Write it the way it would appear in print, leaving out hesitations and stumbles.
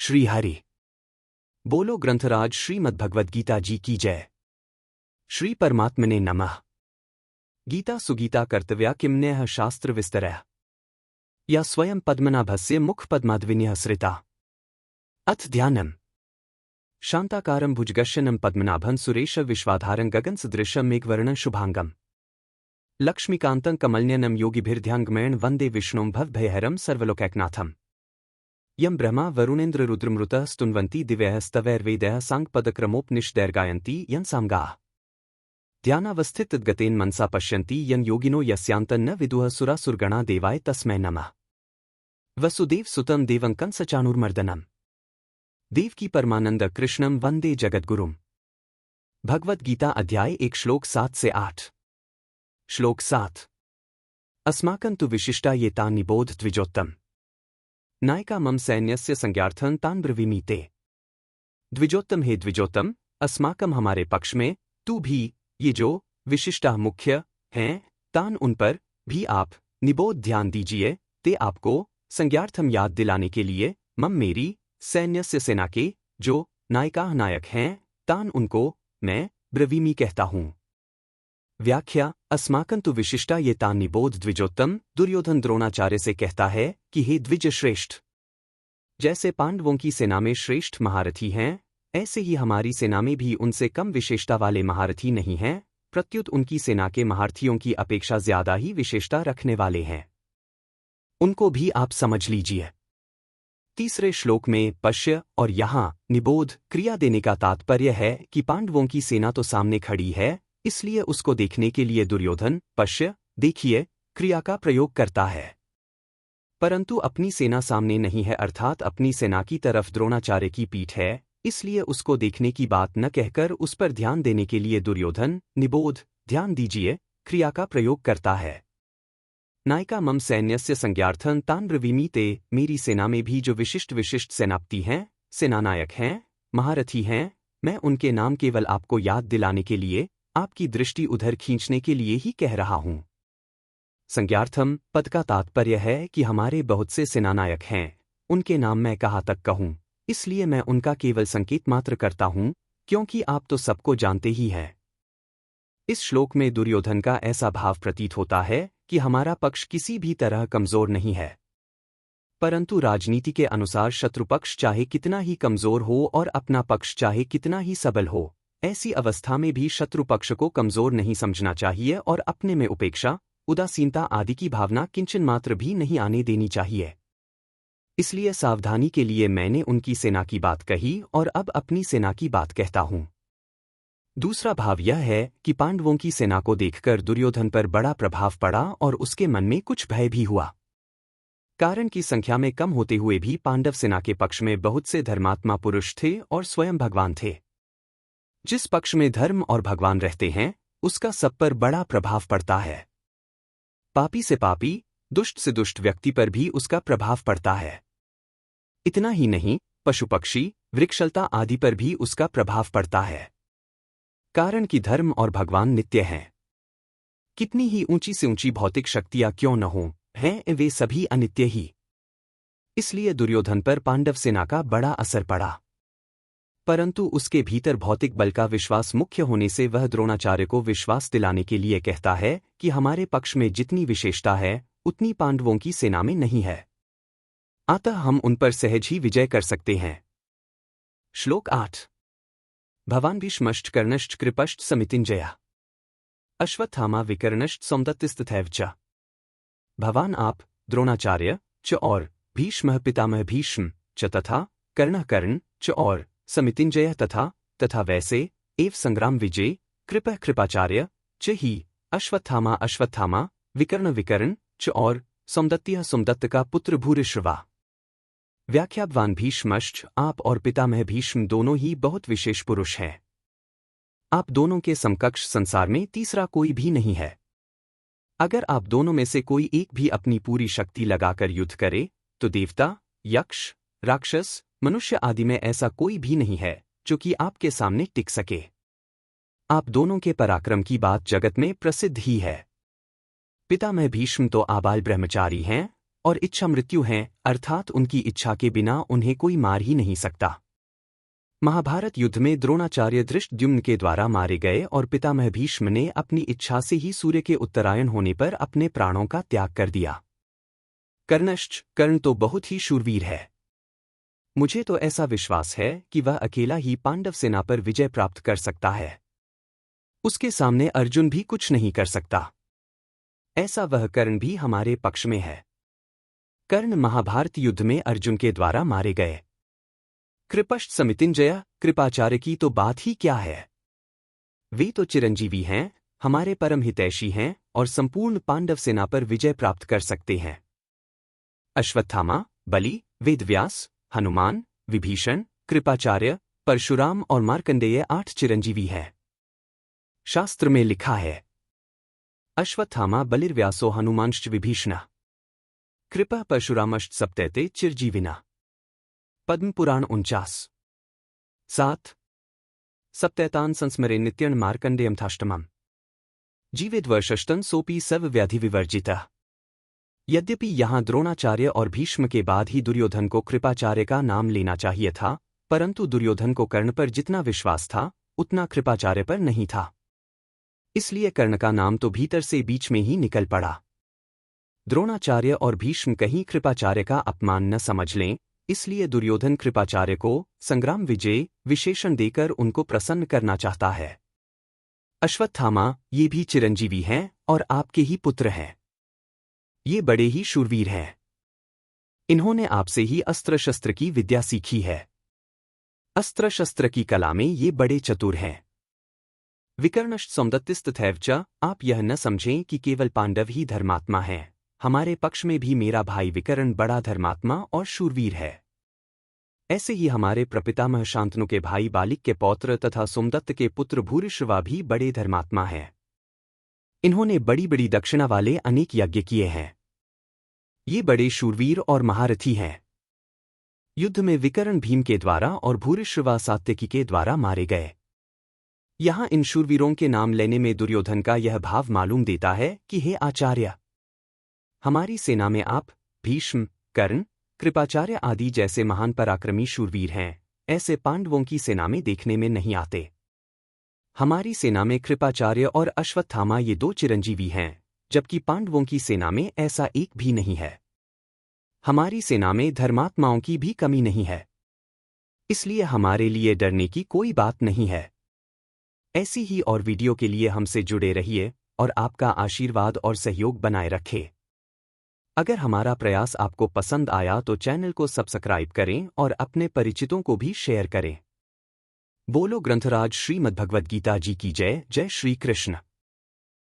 श्री हरि बोलो ग्रंथराज श्रीमद्भगवद्गीता जी की जय। श्री परमात्मने नमः। गीता सुगीता कर्तव्या किमन्यः शास्त्र विस्तरः या स्वयं पद्मनाभस्य मुख पद्माद्विन्यः सृता। अथ ध्यानम्। शांताकारं भुजगशयनं पद्मनाभं सुरेश विश्वाधारं गगनसदृशं मेघवर्णं शुभांगं लक्ष्मीकान्तं कमलनयनं योगिभिर्ध्यानगमयं वन्दे विष्णुं भवभयहरं सर्वलोकैकनाथम्। यं ब्रह्मा वरुणेन्द्र रुद्रमृतः स्तुन्वन्ति दिव्यः स्तवैर्वेदैः साङ्गपदक्रमोपनिषदैर्गायन्ति यं सामगाः। ध्यानावस्थितगतेन मनसा पश्यन्ति यं योगिनो यस्यान्तं न विदुः सुरासुरगणा देवाय तस्मै नमः। वसुदेव सुतं देवं कंसचाणूरमर्दनम् देवकी परमानंद कृष्णं वंदे जगद्गुरुम्। भगवद गीता अध्याय 1 श्लोक 7 से 8। श्लोक 7। अस्माकं तु विशिष्टा ये तान् निबोध द्विजोत्तम नायका मम सैन्यस्य संज्ञार्थं तान् ब्रवीमि ते। द्विजोत्तम हे द्विजोत्तम, अस्माकम हमारे पक्ष में, तू भी, ये जो विशिष्टा मुख्य हैं, तान उन पर भी आप निबोध ध्यान दीजिए, ते आपको संज्ञार्थम याद दिलाने के लिए, मम मेरी, सैन्यस्य सेना के, जो नायका नायक हैं, तान उनको मैं ब्रवीमि कहता हूँ। व्याख्या। अस्माकं तु विशिष्टा ये तान् निबोध द्विजोत्तम। दुर्योधन द्रोणाचार्य से कहता है कि हे द्विज श्रेष्ठ, जैसे पांडवों की सेना में श्रेष्ठ महारथी हैं, ऐसे ही हमारी सेना में भी उनसे कम विशेषता वाले महारथी नहीं हैं, प्रत्युत उनकी सेना के महारथियों की अपेक्षा ज्यादा ही विशेषता रखने वाले हैं। उनको भी आप समझ लीजिए। तीसरे श्लोक में पश्य और यहाँ निबोध क्रिया देने का तात्पर्य है कि पांडवों की सेना तो सामने खड़ी है, इसलिए उसको देखने के लिए दुर्योधन पश्य देखिए क्रिया का प्रयोग करता है, परंतु अपनी सेना सामने नहीं है, अर्थात अपनी सेना की तरफ द्रोणाचार्य की पीठ है, इसलिए उसको देखने की बात न कहकर उस पर ध्यान देने के लिए दुर्योधन निबोध ध्यान दीजिए क्रिया का प्रयोग करता है। नायका मम सैन्यस्य संज्ञार्थं तान् ब्रवीमि ते। मेरी सेना में भी जो विशिष्ट सेनापति हैं, सेनानायक हैं, महारथी हैं, मैं उनके नाम केवल आपको याद दिलाने के लिए, आपकी दृष्टि उधर खींचने के लिए ही कह रहा हूं। संज्ञार्थम पद का तात्पर्य है कि हमारे बहुत से सेनानायक हैं, उनके नाम मैं कहाँ तक कहूं, इसलिए मैं उनका केवल संकेत मात्र करता हूं, क्योंकि आप तो सबको जानते ही हैं। इस श्लोक में दुर्योधन का ऐसा भाव प्रतीत होता है कि हमारा पक्ष किसी भी तरह कमजोर नहीं है, परंतु राजनीति के अनुसार शत्रुपक्ष चाहे कितना ही कमजोर हो और अपना पक्ष चाहे कितना ही सबल हो, ऐसी अवस्था में भी शत्रु पक्ष को कमजोर नहीं समझना चाहिए और अपने में उपेक्षा, उदासीनता आदि की भावना किंचन मात्र भी नहीं आने देनी चाहिए। इसलिए सावधानी के लिए मैंने उनकी सेना की बात कही और अब अपनी सेना की बात कहता हूं। दूसरा भाव यह है कि पांडवों की सेना को देखकर दुर्योधन पर बड़ा प्रभाव पड़ा और उसके मन में कुछ भय भी हुआ, कारण कि संख्या में कम होते हुए भी पांडव सेना के पक्ष में बहुत से धर्मात्मा पुरुष थे और स्वयं भगवान थे। जिस पक्ष में धर्म और भगवान रहते हैं, उसका सब पर बड़ा प्रभाव पड़ता है। पापी से पापी, दुष्ट से दुष्ट व्यक्ति पर भी उसका प्रभाव पड़ता है। इतना ही नहीं, पशु पक्षी, वृक्षलता आदि पर भी उसका प्रभाव पड़ता है, कारण कि धर्म और भगवान नित्य हैं। कितनी ही ऊंची से ऊंची भौतिक शक्तियां क्यों न हों, हैं वे सभी अनित्य ही। इसलिए दुर्योधन पर पांडव सेना का बड़ा असर पड़ा, परंतु उसके भीतर भौतिक बल का विश्वास मुख्य होने से वह द्रोणाचार्य को विश्वास दिलाने के लिए कहता है कि हमारे पक्ष में जितनी विशेषता है उतनी पांडवों की सेना में नहीं है, अतः हम उन पर सहज ही विजय कर सकते हैं। श्लोक 8। भवान भीष्मश्च कर्णश्च कृपश्च समितिञ्जयः अश्वत्थामा विकर्णश्च सौमदत्तिस्तथैव च। भवान आप, द्रोणाचार्य च और भीष्मः पितामह भीष्म च तथा कर्णः कर्ण च और समितिञ्जयः तथा वैसे एव संग्राम विजय कृपः कृपाचार्य च ही अश्वत्थामा विकर्ण च और सौमदत्तिः सोमदत्त का पुत्र भूरिश्रवा। व्याख्यावान भीष्मश्च आप और पितामह भीष्म दोनों ही बहुत विशेष पुरुष हैं। आप दोनों के समकक्ष संसार में तीसरा कोई भी नहीं है। अगर आप दोनों में से कोई एक भी अपनी पूरी शक्ति लगाकर युद्ध करे, तो देवता, यक्ष, राक्षस, मनुष्य आदि में ऐसा कोई भी नहीं है जो कि आपके सामने टिक सके। आप दोनों के पराक्रम की बात जगत में प्रसिद्ध ही है। पितामह भीष्म तो आबाल ब्रह्मचारी हैं, और इच्छा मृत्यु हैं, अर्थात उनकी इच्छा के बिना उन्हें कोई मार ही नहीं सकता। महाभारत युद्ध में द्रोणाचार्य धृष्टद्युम्न के द्वारा मारे गए और पितामह भीष्म ने अपनी इच्छा से ही सूर्य के उत्तरायण होने पर अपने प्राणों का त्याग कर दिया। कर्ण तो बहुत ही शूरवीर है। मुझे तो ऐसा विश्वास है कि वह अकेला ही पांडव सेना पर विजय प्राप्त कर सकता है। उसके सामने अर्जुन भी कुछ नहीं कर सकता। ऐसा वह कर्ण भी हमारे पक्ष में है। कर्ण महाभारत युद्ध में अर्जुन के द्वारा मारे गए। कृपश्च समितिंजय, कृपाचार्य की तो बात ही क्या है। वे तो चिरंजीवी हैं, हमारे परम हितैषी हैं और संपूर्ण पांडव सेना पर विजय प्राप्त कर सकते हैं। अश्वत्थामा, बलि, वेदव्यास, हनुमान, विभीषण, कृपाचार्य, परशुराम और मार्कंडेय 8 चिरंजीवी हैं। शास्त्र में लिखा है, अश्वत्थामा बलिर्व्यासो हनुमांश्च विभीषण, कृपा परशुरामश्च सप्तैते चिरजीविना। पद्म पुराण 49:7। सप्तैतान् संस्मरे नित्यं मार्कंडेयमथाष्टमम्। जीवेद्वर्षष्टन् सोऽपि सर्वव्याधिविवर्जितः। यद्यपि यहाँ द्रोणाचार्य और भीष्म के बाद ही दुर्योधन को कृपाचार्य का नाम लेना चाहिए था, परंतु दुर्योधन को कर्ण पर जितना विश्वास था उतना कृपाचार्य पर नहीं था। इसलिए कर्ण का नाम तो भीतर से बीच में ही निकल पड़ा। द्रोणाचार्य और भीष्म कहीं कृपाचार्य का अपमान न समझ लें, इसलिए दुर्योधन कृपाचार्य को संग्राम विजय विशेषण देकर उनको प्रसन्न करना चाहता है। अश्वत्थामा, ये भी चिरंजीवी हैं और आपके ही पुत्र हैं। ये बड़े ही शूरवीर हैं। इन्होंने आपसे ही अस्त्र शस्त्र की विद्या सीखी है। अस्त्र शस्त्र की कला में ये बड़े चतुर हैं। विकर्णश्च सौमदत्तिस्तथैव च, आप यह न समझें कि केवल पांडव ही धर्मात्मा हैं, हमारे पक्ष में भी मेरा भाई विकर्ण बड़ा धर्मात्मा और शूरवीर है। ऐसे ही हमारे प्रपितामह शांतनु के भाई बालिक के पौत्र तथा सोमदत्त के पुत्र भूरिश्रवा भी बड़े धर्मात्मा हैं। इन्होंने बड़ी बड़ी दक्षिणा वाले अनेक यज्ञ किए हैं। ये बड़े शूरवीर और महारथी हैं। युद्ध में विकर्ण भीम के द्वारा और भूरिश्रवा सात्यकी के द्वारा मारे गए। यहाँ इन शूरवीरों के नाम लेने में दुर्योधन का यह भाव मालूम देता है कि हे आचार्य, हमारी सेना में आप, भीष्म, कर्ण, कृपाचार्य आदि जैसे महान पराक्रमी शूरवीर हैं, ऐसे पांडवों की सेना में देखने में नहीं आते। हमारी सेना में कृपाचार्य और अश्वत्थामा ये 2 चिरंजीवी हैं, जबकि पांडवों की सेना में ऐसा एक भी नहीं है। हमारी सेना में धर्मात्माओं की भी कमी नहीं है, इसलिए हमारे लिए डरने की कोई बात नहीं है। ऐसी ही और वीडियो के लिए हमसे जुड़े रहिए और आपका आशीर्वाद और सहयोग बनाए रखें। अगर हमारा प्रयास आपको पसंद आया तो चैनल को सब्सक्राइब करें और अपने परिचितों को भी शेयर करें। बोलो ग्रंथराज श्रीमद्भगवद्गीता जी की जय। जय श्री कृष्ण।